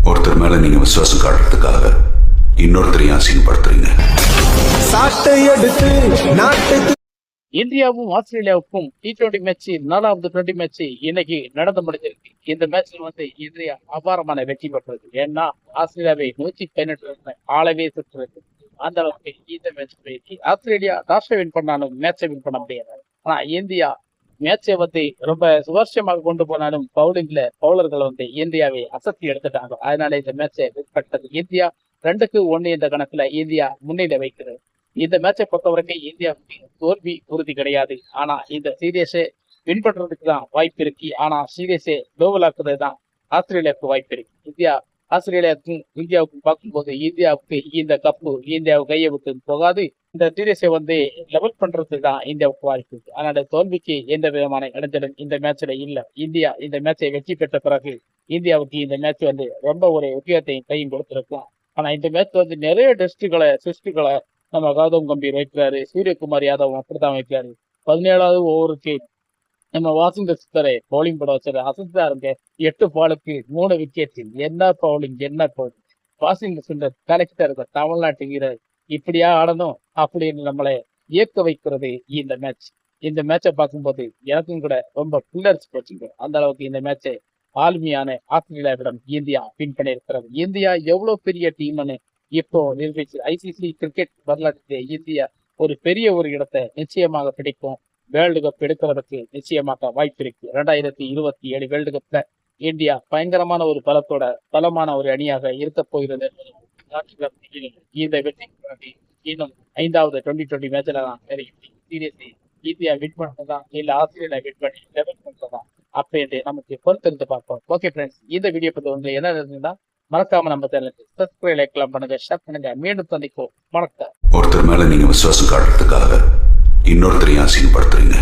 ஒருத்தர் மேல நீங்க விசுவாசம் காட்டுறதுக்காக இன்னொருத்தரையும் அசிங்கப்படுத்துறீங்க. இந்தியாவும் ஆஸ்திரேலியாவுக்கும் T20 மேட்ச் 4வது 20 மேட்ச் இன்னைக்கு நடந்து முடிஞ்சிருக்கு. இந்த மேட்ச்ல இந்தியா அபாரமான வெற்றி பெற்றது. ஏன்னா ஆஸ்திரேலியாவை 118 ரன் ஆளவே சுற்றுறது. அந்த அளவுக்கு இந்த மேட்ச் போயிடுச்சு. ஆஸ்திரேலியா டாஸை வின் பண்ணாலும் மேட்சை வின் பண்ண முடியாது. ஆனா இந்தியா மேட்சை ரொம்ப சுவாரஸ்யமாக கொண்டு போனாலும் பவுலிங்ல பவுலர்கள் இந்தியாவை அசத்தி எடுத்துட்டாங்க. அதனால இந்த மேட்சை வின் பண்ணது இந்தியா 2-1 என்ற கணக்குல இந்தியா முன்னிலை வைக்கிறது. இந்த மேட்சை பொறுத்த வரைக்கும் இந்தியாவுக்கு தோல்வி உறுதி கிடையாது. ஆனா இந்த சீரியஸை வின் பண்றதுக்கு தான் வாய்ப்பு இருக்கு. ஆனா சீரியஸை லோவல் ஆக்குறது தான் ஆஸ்திரேலியாவுக்கு வாய்ப்பு இருக்கு. ஆஸ்திரேலியாவுக்கும் இந்தியாவுக்கும் பார்க்கும்போது இந்தியாவுக்கு இந்த கப்பு இந்தியாவுக்கு கையை விட்டு போகாது. இந்த சீரியஸை லெவல் பண்றதுக்கு தான் இந்தியாவுக்கு வாய்ப்பு இருக்கு. அதனால தோல்விக்கு எந்த விதமான இடைஞ்சலும் இந்த மேட்ச்ல இல்ல. இந்தியா இந்த மேட்சை வெற்றி பெற்ற பிறகு இந்தியாவுக்கு இந்த மேட்ச் ரொம்ப ஒரு உத்தியோகத்தையும் கையும் கொடுத்திருக்கும். ஆனா இந்த மேட்ச் நிறைய டெஸ்டுகளை நம்ம கௌதம் கம்பீர் வைக்கிறாரு, சூரியகுமார் யாதவ் அப்படித்தான் வைக்கிறாரு. 17வது ஓவருக்கு நம்ம வாஷிங்டன் சுந்தரை பவுலிங் போட வச்சாரு. அசந்தா இருங்க 8 பாலுக்கு 3 விக்கெட். என்ன பவுலிங். வாஷிங்டன் சுந்தர் கலெக்டர் இருக்க தமிழ்நாட்டு வீரர் இப்படியா ஆடணும் அப்படின்னு நம்மளை இயக்க வைக்கிறது இந்த மேட்ச். இந்த மேட்சை பார்க்கும்போது எனக்கும் கூட ரொம்ப புல்லரிச்சு போச்சுங்க. அந்த அளவுக்கு இந்த மேட்சை ஆளுமையான ஆஸ்திரேலியாவிடம் இந்தியா வின் பண்ணியிருக்கிறது. இந்தியா எவ்வளவு பெரிய டீம்னு இப்போ நிரூபிச்சு ஐசிசி கிரிக்கெட் வரலாற்றிலே இந்தியா ஒரு பெரிய ஒரு இடத்தை நிச்சயமாக பிடிக்கும். வேர்ல்டு கப் எடுக்கிறதுக்கு நிச்சயமாக வாய்ப்பு இருக்கு. 2027 வேர்ல்டு கப்ல இந்தியா பயங்கரமான ஒரு பலமான ஒரு அணியாக இருக்க போகிறது. இந்த வெற்றி இன்னும் 5வது 2020 மேட்ச்ல தான் சீரியஸ்லி இந்தியா வின் பண்ணதா இல்ல ஆஸ்திரேலியா வின் பண்ணி லெவல் பண்றதா அப்படின்ட்டு நமக்கு பொறுத்திருந்து பார்ப்போம். ஓகே ஃப்ரெண்ட்ஸ், இந்த வீடியோ பத்தி என்ன இருந்தா மறக்காம நம்ம சேனலுக்கு சப்ஸ்கிரைப் லைக் பண்ணுங்க, ஷேர் பண்ணுங்க. மீண்டும் சந்திப்போம். வணக்கம். ஒருத்தர் மேல நீங்க விசுவாசம் காட்டுறதுக்காக இன்னொருத்தரையும் அசிங்கப்படுத்துறீங்க.